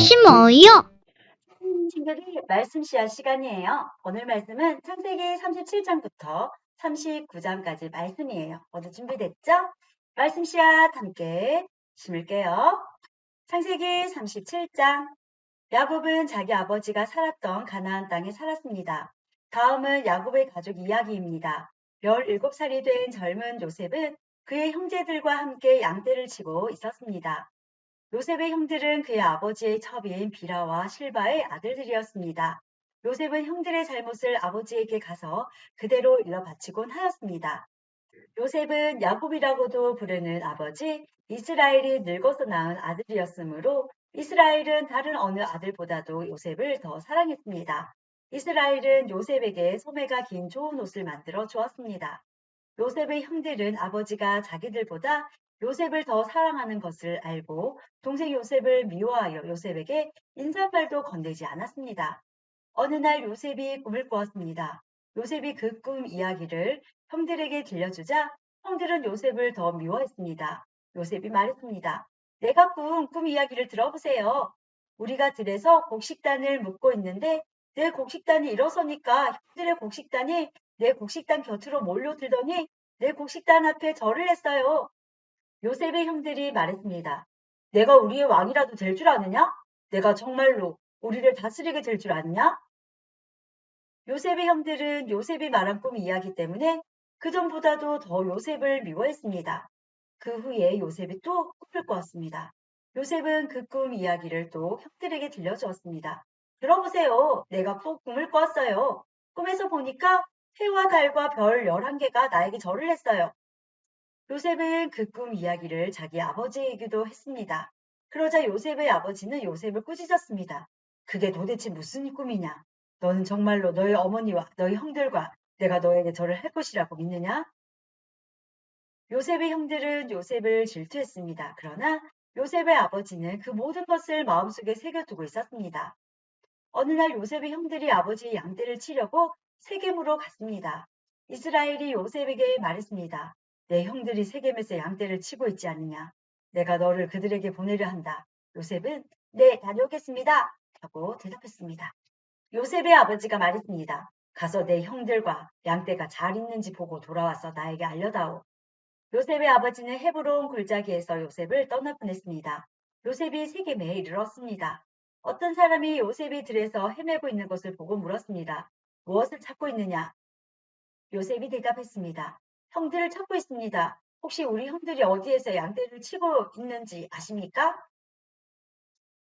이것이 뭐요? 친구들, 말씀 시간 시간이에요. 오늘 말씀은 창세기 37장부터 39장까지 말씀이에요. 모두 준비됐죠? 말씀 씨앗 함께 심을게요. 창세기 37장. 야곱은 자기 아버지가 살았던 가나안 땅에 살았습니다. 다음은 야곱의 가족 이야기입니다. 17살이 된 젊은 요셉은 그의 형제들과 함께 양떼를 치고 있었습니다. 요셉의 형들은 그의 아버지의 첩인 비라와 실바의 아들들이었습니다. 요셉은 형들의 잘못을 아버지에게 가서 그대로 일러 바치곤 하였습니다. 요셉은 야곱이라고도 부르는 아버지 이스라엘이 늙어서 낳은 아들이었으므로 이스라엘은 다른 어느 아들보다도 요셉을 더 사랑했습니다. 이스라엘은 요셉에게 소매가 긴 좋은 옷을 만들어 주었습니다. 요셉의 형들은 아버지가 자기들보다 요셉을 더 사랑하는 것을 알고 동생 요셉을 미워하여 요셉에게 인사말도 건네지 않았습니다. 어느 날 요셉이 꿈을 꾸었습니다. 요셉이 그 꿈 이야기를 형들에게 들려주자 형들은 요셉을 더 미워했습니다. 요셉이 말했습니다. 내가 꿈 이야기를 들어보세요. 우리가 들에서 곡식단을 묶고 있는데 내 곡식단이 일어서니까 형들의 곡식단이 내 곡식단 곁으로 몰려들더니 내 곡식단 앞에 절을 했어요. 요셉의 형들이 말했습니다. 내가 우리의 왕이라도 될 줄 아느냐? 내가 정말로 우리를 다스리게 될 줄 아느냐? 요셉의 형들은 요셉이 말한 꿈 이야기 때문에 그전보다도 더 요셉을 미워했습니다. 그 후에 요셉이 또 꿈을 꾸었습니다. 요셉은 그 꿈 이야기를 또 형들에게 들려주었습니다. 들어보세요. 내가 또 꿈을 꿨어요. 꿈에서 보니까 해와 달과 별 11개가 나에게 절을 했어요. 요셉은 그 꿈 이야기를 자기 아버지에게도 했습니다. 그러자 요셉의 아버지는 요셉을 꾸짖었습니다. 그게 도대체 무슨 꿈이냐? 너는 정말로 너희 어머니와 너희 형들과 내가 너에게 절을 할 것이라고 믿느냐? 요셉의 형들은 요셉을 질투했습니다. 그러나 요셉의 아버지는 그 모든 것을 마음속에 새겨두고 있었습니다. 어느 날 요셉의 형들이 아버지의 양떼를 치려고 세겜으로 갔습니다. 이스라엘이 요셉에게 말했습니다. 내 형들이 세겜에서 양떼를 치고 있지 않느냐. 내가 너를 그들에게 보내려 한다. 요셉은 네, 다녀오겠습니다. 하고 대답했습니다. 요셉의 아버지가 말했습니다. 가서 내 형들과 양떼가 잘 있는지 보고 돌아와서 나에게 알려다오. 요셉의 아버지는 헤브론 골짜기에서 요셉을 떠나보냈습니다. 요셉이 세겜에 이르렀습니다. 어떤 사람이 요셉이 들에서 헤매고 있는 것을 보고 물었습니다. 무엇을 찾고 있느냐? 요셉이 대답했습니다. 형들을 찾고 있습니다. 혹시 우리 형들이 어디에서 양떼를 치고 있는지 아십니까?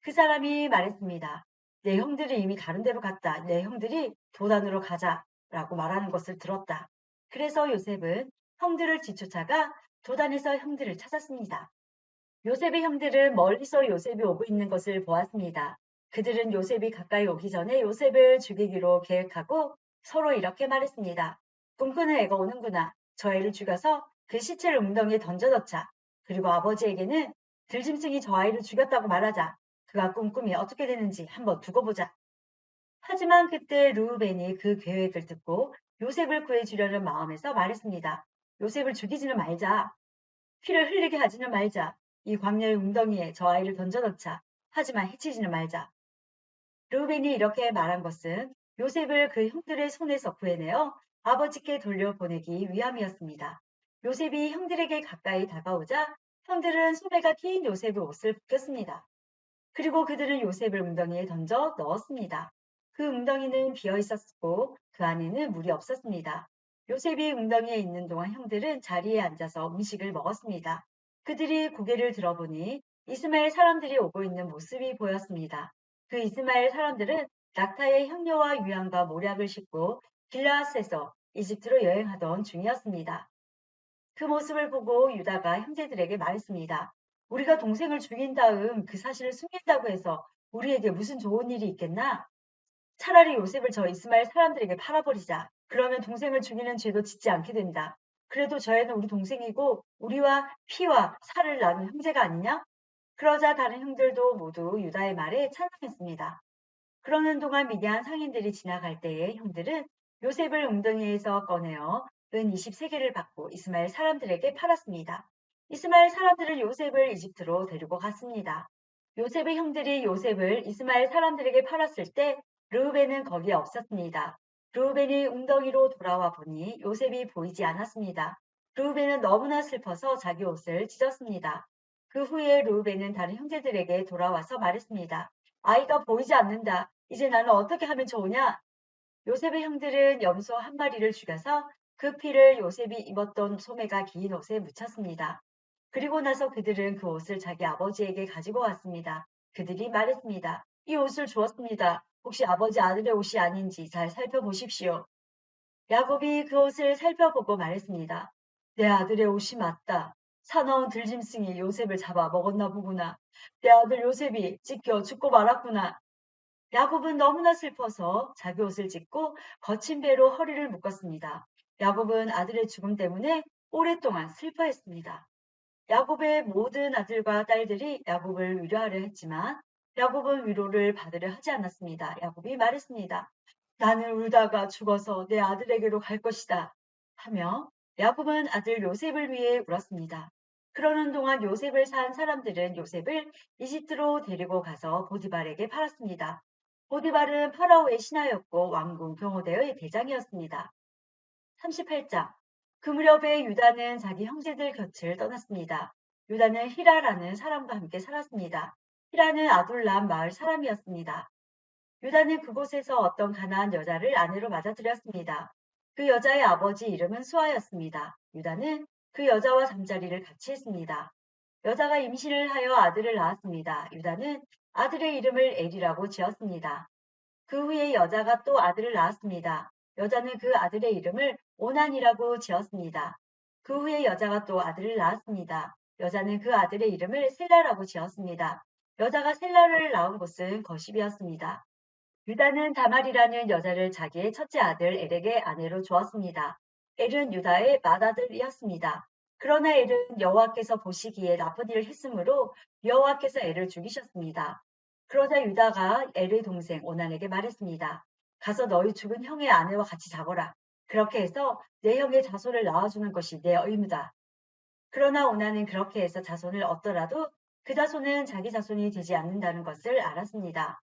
그 사람이 말했습니다. 내 형들이 이미 다른 데로 갔다. 내 형들이 도단으로 가자라고 말하는 것을 들었다. 그래서 요셉은 형들을 뒤쫓아가 도단에서 형들을 찾았습니다. 요셉의 형들은 멀리서 요셉이 오고 있는 것을 보았습니다. 그들은 요셉이 가까이 오기 전에 요셉을 죽이기로 계획하고 서로 이렇게 말했습니다. 꿈꾸는 애가 오는구나. 저 애를 죽여서 그 시체를 웅덩이에 던져넣자. 그리고 아버지에게는 들짐승이 저 아이를 죽였다고 말하자. 그가 꿈꾸면 어떻게 되는지 한번 두고 보자. 하지만 그때 르우벤이 그 계획을 듣고 요셉을 구해주려는 마음에서 말했습니다. 요셉을 죽이지는 말자. 피를 흘리게 하지는 말자. 이 광야의 웅덩이에 저 아이를 던져넣자. 하지만 해치지는 말자. 르우벤이 이렇게 말한 것은 요셉을 그 형들의 손에서 구해내어 아버지께 돌려보내기 위함이었습니다. 요셉이 형들에게 가까이 다가오자 형들은 소매가 긴 요셉의 옷을 벗겼습니다. 그리고 그들은 요셉을 웅덩이에 던져 넣었습니다. 그 웅덩이는 비어 있었고 그 안에는 물이 없었습니다. 요셉이 웅덩이에 있는 동안 형들은 자리에 앉아서 음식을 먹었습니다. 그들이 고개를 들어보니 이스마엘 사람들이 오고 있는 모습이 보였습니다. 그 이스마엘 사람들은 낙타의 향료와 유향과 모략을 싣고 길라앗에서 이집트로 여행하던 중이었습니다. 그 모습을 보고 유다가 형제들에게 말했습니다. 우리가 동생을 죽인 다음 그 사실을 숨긴다고 해서 우리에게 무슨 좋은 일이 있겠나? 차라리 요셉을 저 이스마엘 사람들에게 팔아버리자. 그러면 동생을 죽이는 죄도 짓지 않게 된다. 그래도 저 애는 우리 동생이고 우리와 피와 살을 나눈 형제가 아니냐? 그러자 다른 형들도 모두 유다의 말에 찬성했습니다. 그러는 동안 미디안 상인들이 지나갈 때에 형들은 요셉을 웅덩이에서 꺼내어 은 20세겔을 받고 이스마엘 사람들에게 팔았습니다. 이스마엘 사람들은 요셉을 이집트로 데리고 갔습니다. 요셉의 형들이 요셉을 이스마엘 사람들에게 팔았을 때 르우벤은 거기에 없었습니다. 르우벤이 웅덩이로 돌아와 보니 요셉이 보이지 않았습니다. 르우벤은 너무나 슬퍼서 자기 옷을 찢었습니다. 그 후에 르우벤은 다른 형제들에게 돌아와서 말했습니다. 아이가 보이지 않는다. 이제 나는 어떻게 하면 좋으냐? 요셉의 형들은 염소 한 마리를 죽여서 그 피를 요셉이 입었던 소매가 긴 옷에 묻혔습니다. 그리고 나서 그들은 그 옷을 자기 아버지에게 가지고 왔습니다. 그들이 말했습니다. 이 옷을 주었습니다. 혹시 아버지 아들의 옷이 아닌지 잘 살펴보십시오. 야곱이 그 옷을 살펴보고 말했습니다. 내 아들의 옷이 맞다. 사나운 들짐승이 요셉을 잡아 먹었나 보구나. 내 아들 요셉이 찢겨 죽고 말았구나. 야곱은 너무나 슬퍼서 자기 옷을 찢고 거친 배로 허리를 묶었습니다. 야곱은 아들의 죽음 때문에 오랫동안 슬퍼했습니다. 야곱의 모든 아들과 딸들이 야곱을 위로하려 했지만 야곱은 위로를 받으려 하지 않았습니다. 야곱이 말했습니다. 나는 울다가 죽어서 내 아들에게로 갈 것이다. 하며 야곱은 아들 요셉을 위해 울었습니다. 그러는 동안 요셉을 산 사람들은 요셉을 이집트로 데리고 가서 보디발에게 팔았습니다. 보디발은 파라오의 신하였고 왕궁 경호대의 대장이었습니다. 38장. 그 무렵에 유다는 자기 형제들 곁을 떠났습니다. 유다는 히라라는 사람과 함께 살았습니다. 히라는 아둘람 마을 사람이었습니다. 유다는 그곳에서 어떤 가나안 여자를 아내로 맞아들였습니다. 그 여자의 아버지 이름은 수아였습니다. 유다는 그 여자와 잠자리를 같이 했습니다. 여자가 임신을 하여 아들을 낳았습니다. 유다는 아들의 이름을 엘이라고 지었습니다. 그 후에 여자가 또 아들을 낳았습니다. 여자는 그 아들의 이름을 오난이라고 지었습니다. 그 후에 여자가 또 아들을 낳았습니다. 여자는 그 아들의 이름을 셀라라고 지었습니다. 여자가 셀라를 낳은 곳은 거십이었습니다. 유다는 다말이라는 여자를 자기의 첫째 아들 엘에게 아내로 주었습니다. 엘은 유다의 맏아들이었습니다. 그러나 엘은 여호와께서 보시기에 나쁜 일을 했으므로 여호와께서 엘을 죽이셨습니다. 그러자 유다가 엘의 동생 오난에게 말했습니다. 가서 너희 죽은 형의 아내와 같이 자거라. 그렇게 해서 내 형의 자손을 낳아주는 것이 내 의무다. 그러나 오난은 그렇게 해서 자손을 얻더라도 그 자손은 자기 자손이 되지 않는다는 것을 알았습니다.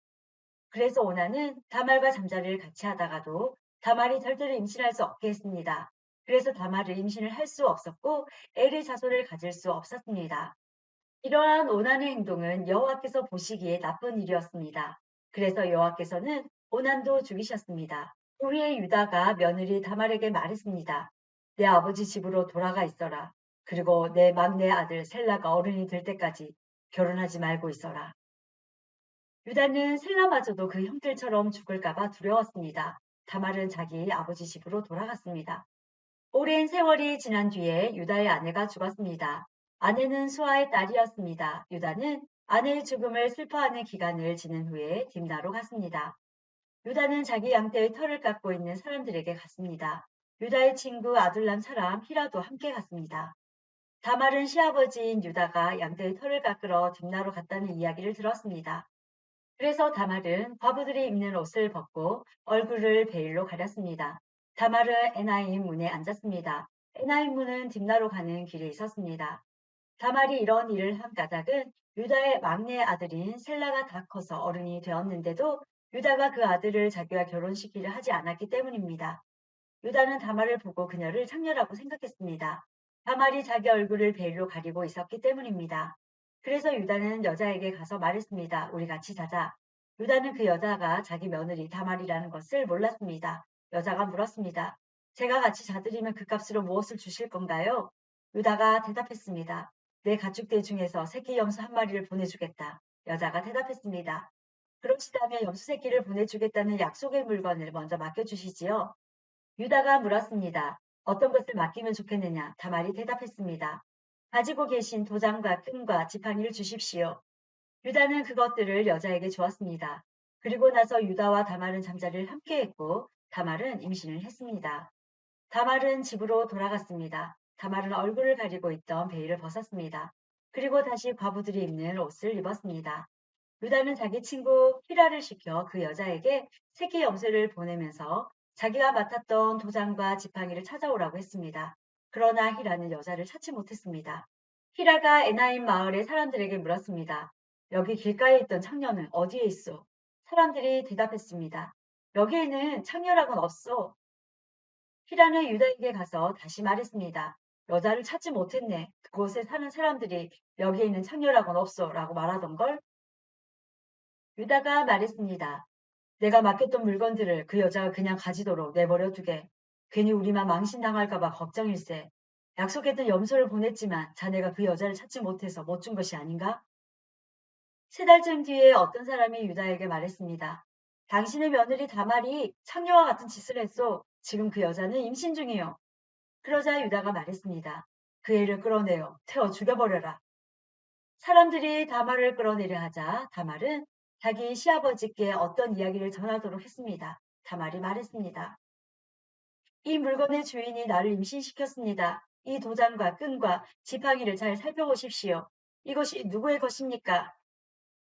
그래서 오나는 다말과 잠자리를 같이 하다가도 다말이 절대로 임신할 수 없게 했습니다. 그래서 다말을 임신을 할 수 없었고 엘의 자손을 가질 수 없었습니다. 이러한 오난의 행동은 여호와께서 보시기에 나쁜 일이었습니다. 그래서 여호와께서는 오난도 죽이셨습니다. 후에 유다가 며느리 다말에게 말했습니다. 내 아버지 집으로 돌아가 있어라. 그리고 내 막내 아들 셀라가 어른이 될 때까지 결혼하지 말고 있어라. 유다는 셀라마저도 그 형들처럼 죽을까봐 두려웠습니다. 다말은 자기 아버지 집으로 돌아갔습니다. 오랜 세월이 지난 뒤에 유다의 아내가 죽었습니다. 아내는 수아의 딸이었습니다. 유다는 아내의 죽음을 슬퍼하는 기간을 지낸 후에 딥나로 갔습니다. 유다는 자기 양떼의 털을 깎고 있는 사람들에게 갔습니다. 유다의 친구 아둘람 사람 히라도 함께 갔습니다. 다말은 시아버지인 유다가 양떼의 털을 깎으러 딥나로 갔다는 이야기를 들었습니다. 그래서 다말은 과부들이 입는 옷을 벗고 얼굴을 베일로 가렸습니다. 다말은 에나임 문에 앉았습니다. 에나임 문은 딥나로 가는 길에 있었습니다. 다말이 이런 일을 한 까닭은 유다의 막내 아들인 셀라가 다 커서 어른이 되었는데도 유다가 그 아들을 자기와 결혼시키려 하지 않았기 때문입니다. 유다는 다말을 보고 그녀를 창녀라고 생각했습니다. 다말이 자기 얼굴을 베일로 가리고 있었기 때문입니다. 그래서 유다는 여자에게 가서 말했습니다. 우리 같이 자자. 유다는 그 여자가 자기 며느리 다말이라는 것을 몰랐습니다. 여자가 물었습니다. 제가 같이 자드리면 그 값으로 무엇을 주실 건가요? 유다가 대답했습니다. 내 가축들 중에서 새끼 염소 한 마리를 보내주겠다. 여자가 대답했습니다. 그러시다면 염소 새끼를 보내주겠다는 약속의 물건을 먼저 맡겨주시지요. 유다가 물었습니다. 어떤 것을 맡기면 좋겠느냐? 다말이 대답했습니다. 가지고 계신 도장과 끈과 지팡이를 주십시오. 유다는 그것들을 여자에게 주었습니다. 그리고 나서 유다와 다말은 잠자리를 함께 했고 다말은 임신을 했습니다. 다말은 집으로 돌아갔습니다. 다말은 얼굴을 가리고 있던 베일을 벗었습니다. 그리고 다시 과부들이 입는 옷을 입었습니다. 유다는 자기 친구 히라를 시켜 그 여자에게 새끼 염소를 보내면서 자기가 맡았던 도장과 지팡이를 찾아오라고 했습니다. 그러나 히라는 여자를 찾지 못했습니다. 히라가 에나임 마을의 사람들에게 물었습니다. 여기 길가에 있던 창녀는 어디에 있어? 사람들이 대답했습니다. 여기에는 창녀라곤 없어. 히라는 유다에게 가서 다시 말했습니다. 여자를 찾지 못했네. 그곳에 사는 사람들이 여기에 있는 창녀라곤 없어 라고 말하던 걸. 유다가 말했습니다. 내가 맡겼던 물건들을 그 여자가 그냥 가지도록 내버려 두게. 괜히 우리만 망신당할까봐 걱정일세. 약속했던 염소를 보냈지만 자네가 그 여자를 찾지 못해서 못 준 것이 아닌가? 3달쯤 뒤에 어떤 사람이 유다에게 말했습니다. 당신의 며느리 다말이 창녀와 같은 짓을 했소. 지금 그 여자는 임신 중이요. 그러자 유다가 말했습니다. 그 애를 끌어내어 태워 죽여버려라. 사람들이 다말을 끌어내려 하자 다말은 자기 시아버지께 어떤 이야기를 전하도록 했습니다. 다말이 말했습니다. 이 물건의 주인이 나를 임신시켰습니다. 이 도장과 끈과 지팡이를 잘 살펴보십시오. 이것이 누구의 것입니까?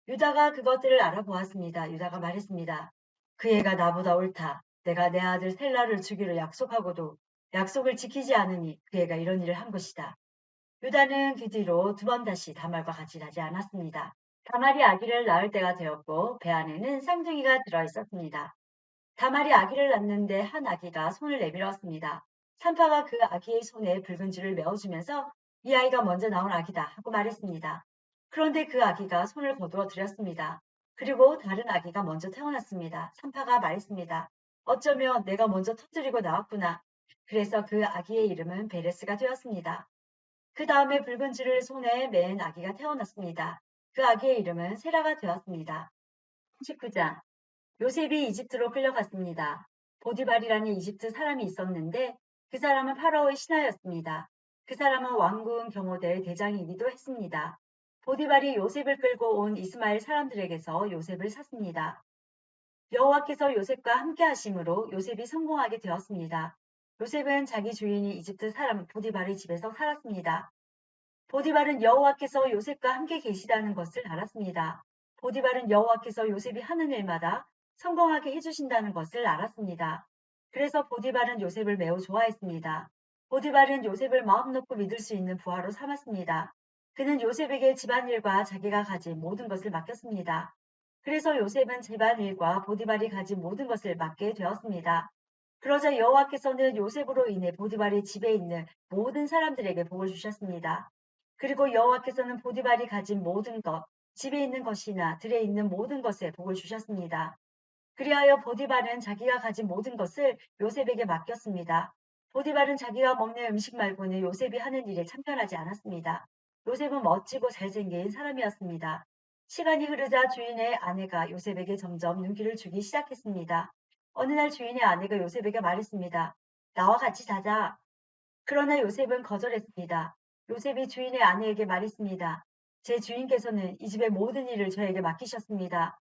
유다가 그것들을 알아보았습니다. 유다가 말했습니다. 그 애가 나보다 옳다. 내가 내 아들 셀라를 주기로 약속하고도 약속을 지키지 않으니 그 애가 이런 일을 한 것이다. 유다는 그 뒤로 2번 다시 다말과 같이 나지 않았습니다. 다말이 아기를 낳을 때가 되었고 배 안에는 쌍둥이가 들어 있었습니다. 다말이 아기를 낳는데 한 아기가 손을 내밀었습니다. 산파가 그 아기의 손에 붉은 줄을 메어주면서 이 아이가 먼저 나온 아기다 하고 말했습니다. 그런데 그 아기가 손을 거두어 들였습니다. 그리고 다른 아기가 먼저 태어났습니다. 산파가 말했습니다. 어쩌면 내가 먼저 터뜨리고 나왔구나. 그래서 그 아기의 이름은 베레스가 되었습니다. 그 다음에 붉은 줄을 손에 맨 아기가 태어났습니다. 그 아기의 이름은 세라가 되었습니다. 19장 요셉이 이집트로 끌려갔습니다. 보디발이라는 이집트 사람이 있었는데 그 사람은 파라오의 신하였습니다. 그 사람은 왕궁 경호대의 대장이기도 했습니다. 보디발이 요셉을 끌고 온 이스마엘 사람들에게서 요셉을 샀습니다. 여호와께서 요셉과 함께 하심으로 요셉이 성공하게 되었습니다. 요셉은 자기 주인이 이집트 사람 보디발의 집에서 살았습니다. 보디발은 여호와께서 요셉과 함께 계시다는 것을 알았습니다. 보디발은 여호와께서 요셉이 하는 일마다 성공하게 해주신다는 것을 알았습니다. 그래서 보디발은 요셉을 매우 좋아했습니다. 보디발은 요셉을 마음 놓고 믿을 수 있는 부하로 삼았습니다. 그는 요셉에게 집안일과 자기가 가진 모든 것을 맡겼습니다. 그래서 요셉은 집안일과 보디발이 가진 모든 것을 맡게 되었습니다. 그러자 여호와께서는 요셉으로 인해 보디발의 집에 있는 모든 사람들에게 복을 주셨습니다. 그리고 여호와께서는 보디발이 가진 모든 것, 집에 있는 것이나 들에 있는 모든 것에 복을 주셨습니다. 그리하여 보디발은 자기가 가진 모든 것을 요셉에게 맡겼습니다. 보디발은 자기가 먹는 음식 말고는 요셉이 하는 일에 참견하지 않았습니다. 요셉은 멋지고 잘생긴 사람이었습니다. 시간이 흐르자 주인의 아내가 요셉에게 점점 눈길을 주기 시작했습니다. 어느 날 주인의 아내가 요셉에게 말했습니다. 나와 같이 자자. 그러나 요셉은 거절했습니다. 요셉이 주인의 아내에게 말했습니다. 제 주인께서는 이 집의 모든 일을 저에게 맡기셨습니다.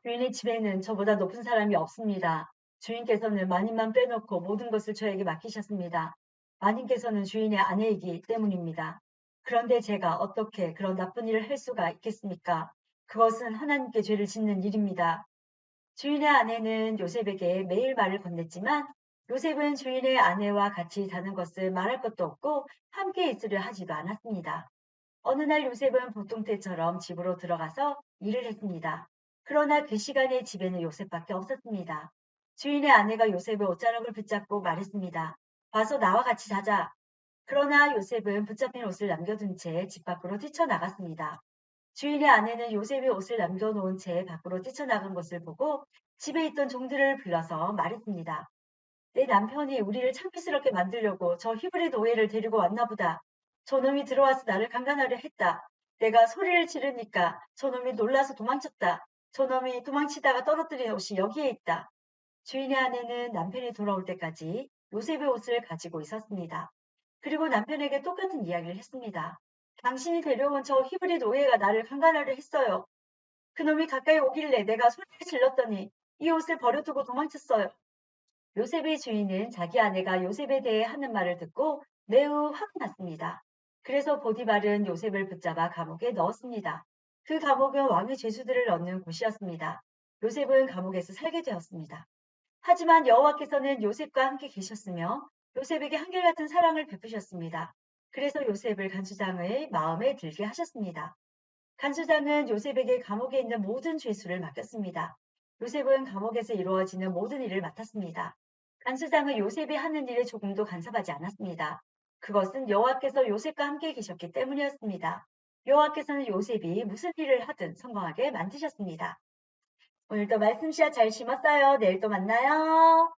주인의 집에는 저보다 높은 사람이 없습니다. 주인께서는 마님만 빼놓고 모든 것을 저에게 맡기셨습니다. 마님께서는 주인의 아내이기 때문입니다. 그런데 제가 어떻게 그런 나쁜 일을 할 수가 있겠습니까? 그것은 하나님께 죄를 짓는 일입니다. 주인의 아내는 요셉에게 매일 말을 건넸지만 요셉은 주인의 아내와 같이 자는 것을 말할 것도 없고 함께 있으려 하지도 않았습니다. 어느 날 요셉은 보통 때처럼 집으로 들어가서 일을 했습니다. 그러나 그 시간에 집에는 요셉밖에 없었습니다. 주인의 아내가 요셉의 옷자락을 붙잡고 말했습니다. 와서 나와 같이 자자. 그러나 요셉은 붙잡힌 옷을 남겨둔 채 집 밖으로 뛰쳐나갔습니다. 주인의 아내는 요셉이 옷을 남겨놓은 채 밖으로 뛰쳐나간 것을 보고 집에 있던 종들을 불러서 말했습니다. 내 남편이 우리를 창피스럽게 만들려고 저 히브리 노예를 데리고 왔나 보다. 저놈이 들어와서 나를 강간하려 했다. 내가 소리를 지르니까 저놈이 놀라서 도망쳤다. 저놈이 도망치다가 떨어뜨린 옷이 여기에 있다. 주인의 아내는 남편이 돌아올 때까지 요셉의 옷을 가지고 있었습니다. 그리고 남편에게 똑같은 이야기를 했습니다. 당신이 데려온 저 히브리 노예가 나를 강간하려 했어요. 그놈이 가까이 오길래 내가 소리를 질렀더니 이 옷을 버려두고 도망쳤어요. 요셉의 주인은 자기 아내가 요셉에 대해 하는 말을 듣고 매우 화가 났습니다. 그래서 보디발은 요셉을 붙잡아 감옥에 넣었습니다. 그 감옥은 왕의 죄수들을 넣는 곳이었습니다. 요셉은 감옥에서 살게 되었습니다. 하지만 여호와께서는 요셉과 함께 계셨으며 요셉에게 한결같은 사랑을 베푸셨습니다. 그래서 요셉을 간수장의 마음에 들게 하셨습니다. 간수장은 요셉에게 감옥에 있는 모든 죄수를 맡겼습니다. 요셉은 감옥에서 이루어지는 모든 일을 맡았습니다. 간수장은 요셉이 하는 일에 조금도 간섭하지 않았습니다. 그것은 여호와께서 요셉과 함께 계셨기 때문이었습니다. 여호와께서는 요셉이 무슨 일을 하든 성공하게 만드셨습니다. 오늘도 말씀 씨앗 잘 심었어요. 내일 또 만나요.